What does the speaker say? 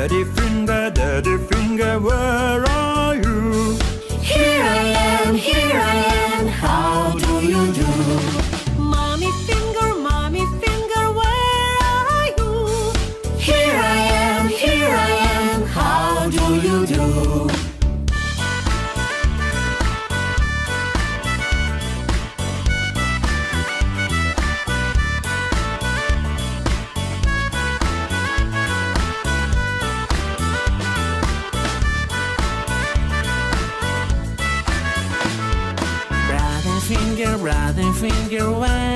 Daddy finger, where are you? Here I am, how do you do? Mommy finger, where are you? Here I am, how do you do? Brother finger, where